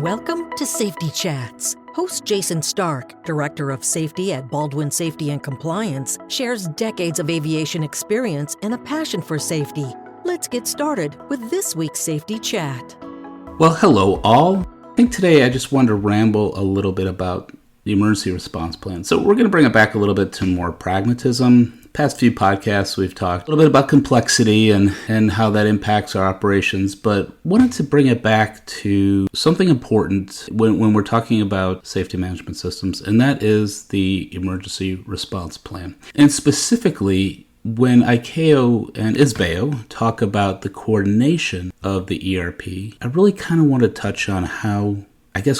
Welcome to Safety Chats. Host Jason Stark, Director of Safety at Baldwin Safety and Compliance, shares decades of aviation experience and a passion for safety. Let's get started with this week's Safety Chat. Well, hello all. I think today I just wanted to ramble a little bit about the emergency response plan. So we're going to bring it back a little bit to more pragmatism. Past few podcasts, we've talked a little bit about complexity and how that impacts our operations, but wanted to bring it back to something important when we're talking about safety management systems, and that is the emergency response plan. And specifically, when ICAO and ISBAO talk about the coordination of the ERP, I really kind of want to touch on how,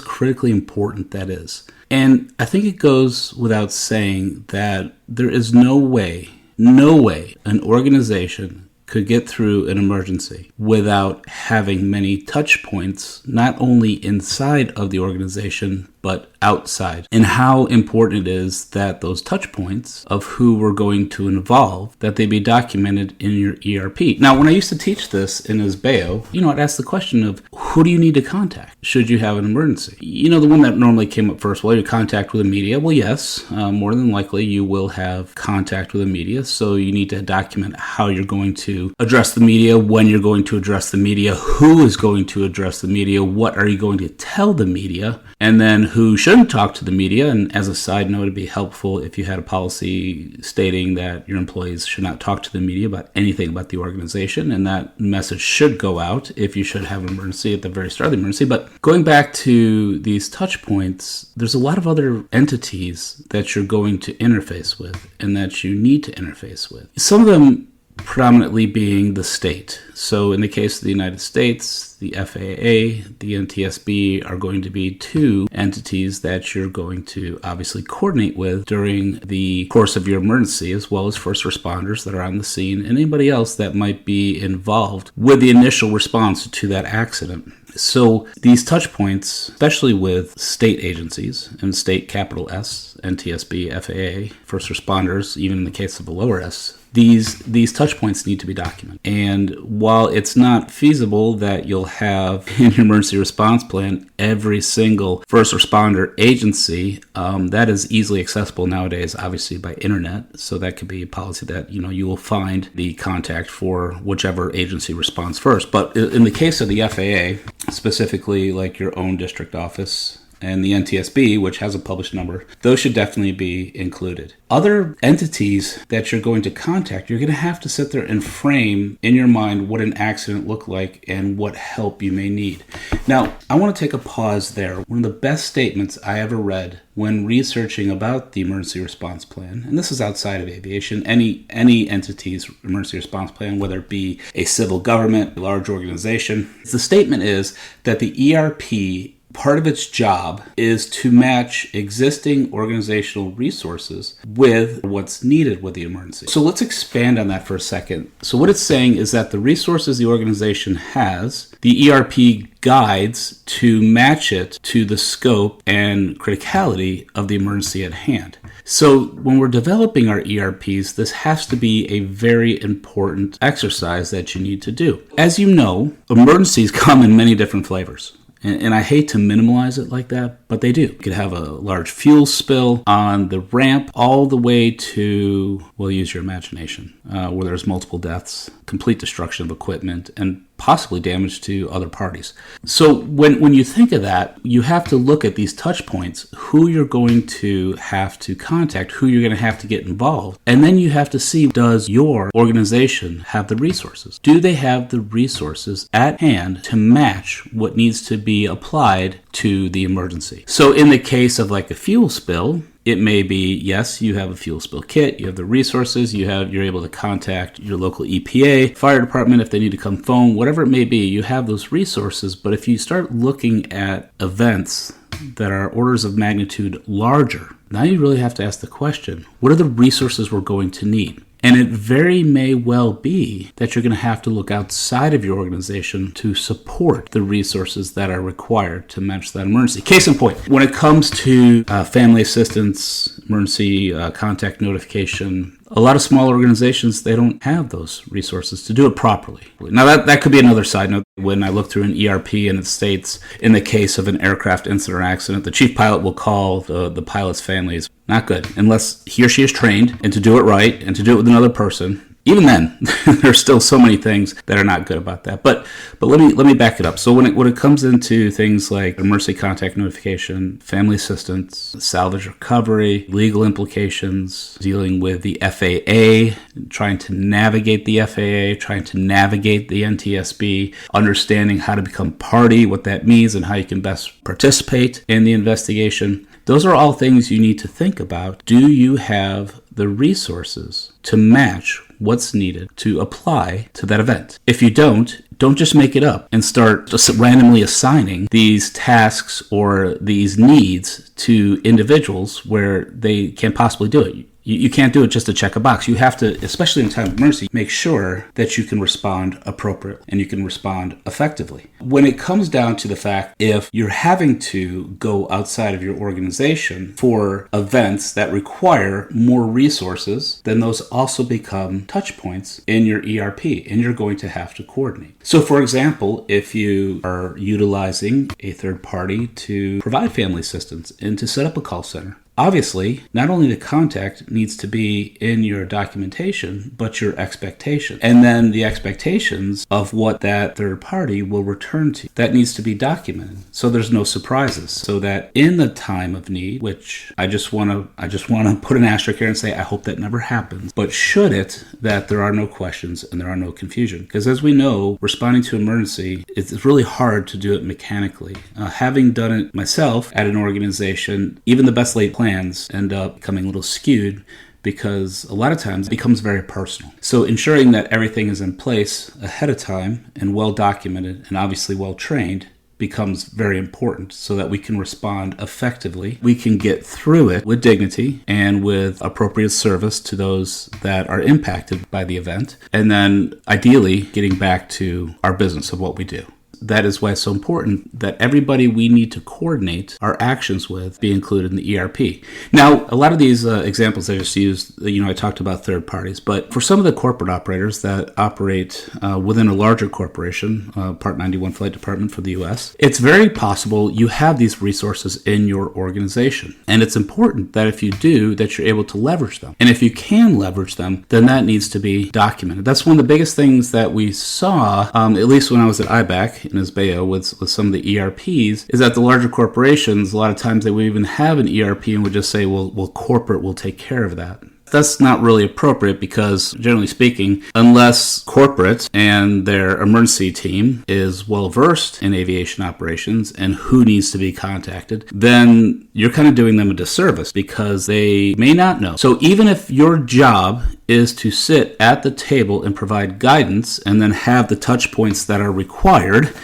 critically important that is. And I think it goes without saying that there is no way an organization could get through an emergency without having many touch points, not only inside of the organization, but outside. And how important it is that those touch points of who we're going to involve, that they be documented in your ERP. Now, when I used to teach this in ISBAO, I'd ask the question of, who do you need to contact should you have an emergency? The one that normally came up first, well, your contact with the media. Well, yes, more than likely you will have contact with the media, so you need to document how you're going to address the media, when you're going to address the media, who is going to address the media, what are you going to tell the media, and then who shouldn't talk to the media. And as a side note, it'd be helpful if you had a policy stating that your employees should not talk to the media about anything about the organization, and that message should go out if you should have an emergency at the very start of the emergency. But going back to these touch points, there's a lot of other entities that you're going to interface with and that you need to interface with. Some of them predominantly being the state. So in the case of the United States, the FAA, the NTSB are going to be two entities that you're going to obviously coordinate with during the course of your emergency, as well as first responders that are on the scene and anybody else that might be involved with the initial response to that accident. So these touch points, especially with state agencies and state capital S, NTSB, FAA, first responders, even in the case of a lower S, these touch points need to be documented. And while it's not feasible that you'll have in your emergency response plan every single first responder agency, that is easily accessible nowadays, obviously by internet. So that could be a policy that you will find the contact for whichever agency responds first. But in the case of the FAA, specifically like your own district office, and the NTSB, which has a published number, those should definitely be included. Other entities that you're going to contact, you're going to have to sit there and frame in your mind what an accident looked like and what help you may need. Now, I want to take a pause there. One of the best statements I ever read when researching about the emergency response plan, and this is outside of aviation, any entity's emergency response plan, whether it be a civil government, a large organization, the statement is that the ERP, part of its job is to match existing organizational resources with what's needed with the emergency. So let's expand on that for a second. So what it's saying is that the resources the organization has, the ERP guides to match it to the scope and criticality of the emergency at hand. So when we're developing our ERPs, this has to be a very important exercise that you need to do. As you know, emergencies come in many different flavors. And I hate to minimize it like that, but they do. You could have a large fuel spill on the ramp all the way to, well, use your imagination, where there's multiple deaths, complete destruction of equipment, and possibly damage to other parties. So when you think of that, you have to look at these touch points, who you're going to have to contact, who you're going to have to get involved. And then you have to see, does your organization have the resources? Do they have the resources at hand to match what needs to be applied to the emergency? So in the case of like a fuel spill, it may be, yes, you have a fuel spill kit, you have the resources, you're able to contact your local EPA, fire department if they need to come phone, whatever it may be, you have those resources. But if you start looking at events that are orders of magnitude larger, now you really have to ask the question, what are the resources we're going to need? And it very may well be that you're going to have to look outside of your organization to support the resources that are required to manage that emergency. Case in point, when it comes to family assistance, emergency contact notification, a lot of small organizations, they don't have those resources to do it properly. Now, that could be another side note. When I look through an ERP and it states, in the case of an aircraft incident or accident, the chief pilot will call the pilot's family. Is not good unless he or she is trained and to do it right and to do it with another person. Even then, there's still so many things that are not good about that. But let me back it up. So when it comes into things like emergency contact notification, family assistance, salvage recovery, legal implications, dealing with the FAA, trying to navigate the FAA, trying to navigate the NTSB, understanding how to become party, what that means, and how you can best participate in the investigation. Those are all things you need to think about. Do you have the resources to match what's needed to apply to that event? If you don't just make it up and start just randomly assigning these tasks or these needs to individuals where they can't possibly do it. You can't do it just to check a box. You have to, especially in time of emergency, make sure that you can respond appropriately and you can respond effectively. When it comes down to the fact, if you're having to go outside of your organization for events that require more resources, then those also become touch points in your ERP, and you're going to have to coordinate. So, for example, if you are utilizing a third party to provide family assistance and to set up a call center, obviously, not only the contact needs to be in your documentation, but your expectation. And then the expectations of what that third party will return to. That needs to be documented so there's no surprises. So that in the time of need, which I just want to put an asterisk here and say I hope that never happens. But should it, that there are no questions and there are no confusion. Because as we know, responding to emergency, it's really hard to do it mechanically. Having done it myself at an organization, even the best laid plans end up becoming a little skewed because a lot of times it becomes very personal. So ensuring that everything is in place ahead of time and well documented and obviously well trained becomes very important so that we can respond effectively. We can get through it with dignity and with appropriate service to those that are impacted by the event. And then ideally getting back to our business of what we do. That is why it's so important that everybody we need to coordinate our actions with be included in the ERP. Now, a lot of these examples I just used, I talked about third parties, but for some of the corporate operators that operate within a larger corporation, Part 91 Flight Department for the U.S., it's very possible you have these resources in your organization. And it's important that if you do, that you're able to leverage them. And if you can leverage them, then that needs to be documented. That's one of the biggest things that we saw, at least when I was at IBAC, in Isbeo with some of the ERPs, is that the larger corporations, a lot of times they would even have an ERP and would just say, well, corporate will take care of that. That's not really appropriate because, generally speaking, unless corporate and their emergency team is well-versed in aviation operations and who needs to be contacted, then you're kind of doing them a disservice because they may not know. So even if your job is to sit at the table and provide guidance and then have the touch points that are required,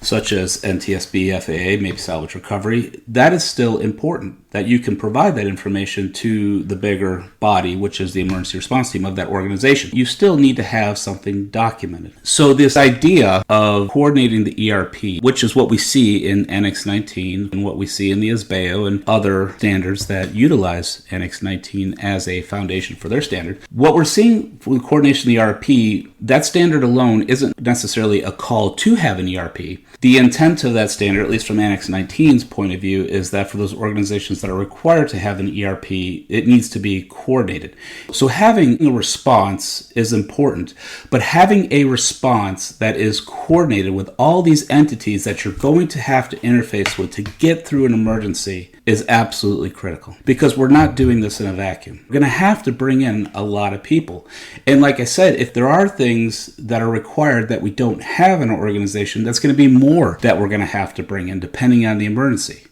such as NTSB, FAA, maybe salvage recovery, that is still important, that you can provide that information to the bigger body, which is the emergency response team of that organization. You still need to have something documented. So this idea of coordinating the ERP, which is what we see in Annex 19 and what we see in the ISBEO and other standards that utilize Annex 19 as a foundation for their standard, what we're seeing for the coordination of the ERP, that standard alone isn't necessarily a call to have an ERP. The intent of that standard, at least from Annex 19's point of view, is that for those organizations that are required to have an ERP, it needs to be coordinated. So having a response is important, but having a response that is coordinated with all these entities that you're going to have to interface with to get through an emergency is absolutely critical, because we're not doing this in a vacuum. We're going to have to bring in a lot of people. And like I said, if there are things that are required that we don't have in our organization, that's going to be more that we're going to have to bring in depending on the emergency.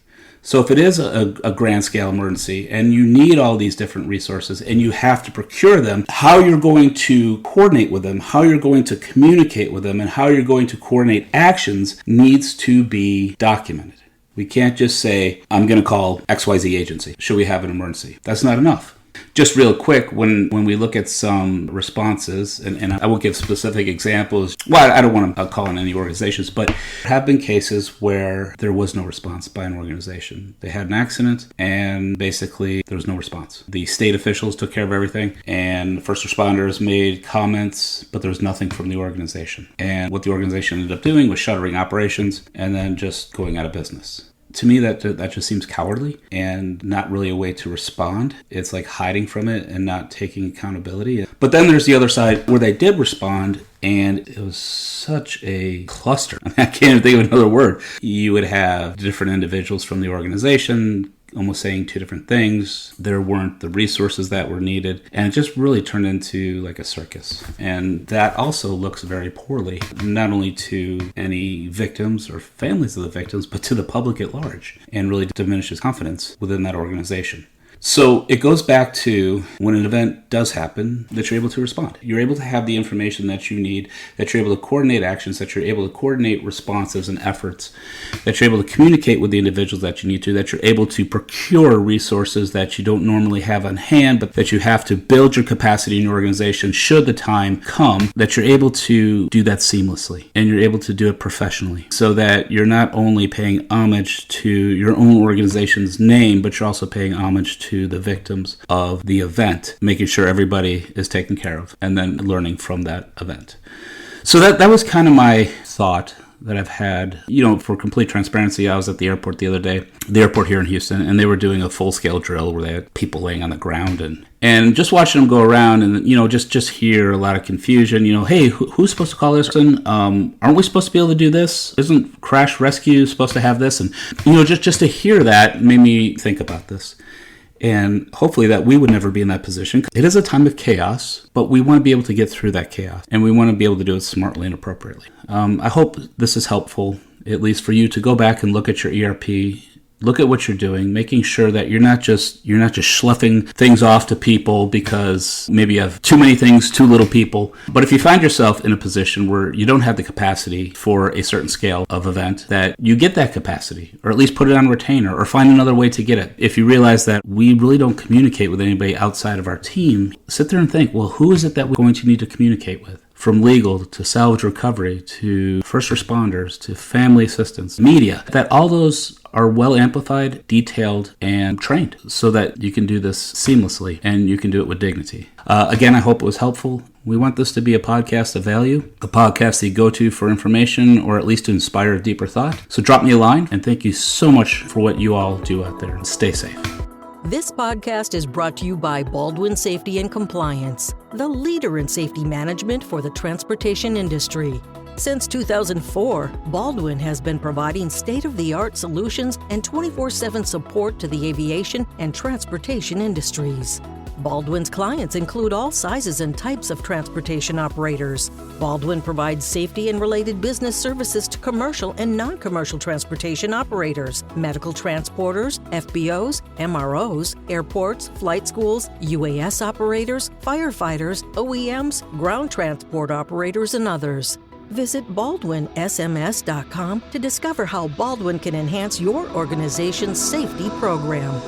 So if it is a grand scale emergency and you need all these different resources and you have to procure them, how you're going to coordinate with them, how you're going to communicate with them, and how you're going to coordinate actions needs to be documented. We can't just say, I'm going to call XYZ agency. Should we have an emergency? That's not enough. Just real quick, when we look at some responses, and I won't give specific examples, well, I don't want to call on any organizations, but there have been cases where there was no response by an organization. They had an accident, and basically there was no response. The state officials took care of everything, and first responders made comments, but there was nothing from the organization. And what the organization ended up doing was shuttering operations and then just going out of business. To me, that just seems cowardly and not really a way to respond. It's like hiding from it and not taking accountability. But then there's the other side where they did respond, and it was such a cluster. I can't even think of another word. You would have different individuals from the organization almost saying two different things. There weren't the resources that were needed, and it just really turned into like a circus. And that also looks very poorly, not only to any victims or families of the victims, but to the public at large, and really diminishes confidence within that organization. So it goes back to when an event does happen, that you're able to respond. You're able to have the information that you need, that you're able to coordinate actions, that you're able to coordinate responses and efforts, that you're able to communicate with the individuals that you need to, that you're able to procure resources that you don't normally have on hand, but that you have to build your capacity in your organization should the time come, that you're able to do that seamlessly and you're able to do it professionally, so that you're not only paying homage to your own organization's name, but you're also paying homage to the victims of the event, making sure everybody is taken care of, and then learning from that event. So that was kind of my thought that I've had. For complete transparency, I was at the airport the other day, the airport here in Houston, and they were doing a full-scale drill where they had people laying on the ground, and just watching them go around, and just hear a lot of confusion. Hey, who's supposed to call this person? Aren't we supposed to be able to do this? Isn't crash rescue supposed to have this? And just to hear that made me think about this. And hopefully that we would never be in that position. It is a time of chaos, but we want to be able to get through that chaos, and we want to be able to do it smartly and appropriately. I hope this is helpful, at least for you to go back and look at your ERP, look at what you're doing, making sure that you're not just schluffing things off to people because maybe you have too many things, too little people. But if you find yourself in a position where you don't have the capacity for a certain scale of event, that you get that capacity, or at least put it on retainer, or find another way to get it. If you realize that we really don't communicate with anybody outside of our team, sit there and think, well, who is it that we're going to need to communicate with? From legal to salvage recovery to first responders to family assistance, media, that all those are well amplified, detailed, and trained so that you can do this seamlessly and you can do it with dignity. Again, I hope it was helpful. We want this to be a podcast of value, a podcast that you go to for information or at least to inspire a deeper thought. So drop me a line, and thank you so much for what you all do out there. Stay safe. This podcast is brought to you by Baldwin Safety and Compliance, the leader in safety management for the transportation industry. Since 2004, Baldwin has been providing state-of-the-art solutions and 24/7 support to the aviation and transportation industries. Baldwin's clients include all sizes and types of transportation operators. Baldwin provides safety and related business services to commercial and non-commercial transportation operators, medical transporters, FBOs, MROs, airports, flight schools, UAS operators, firefighters, OEMs, ground transport operators, and others. Visit baldwinsms.com to discover how Baldwin can enhance your organization's safety program.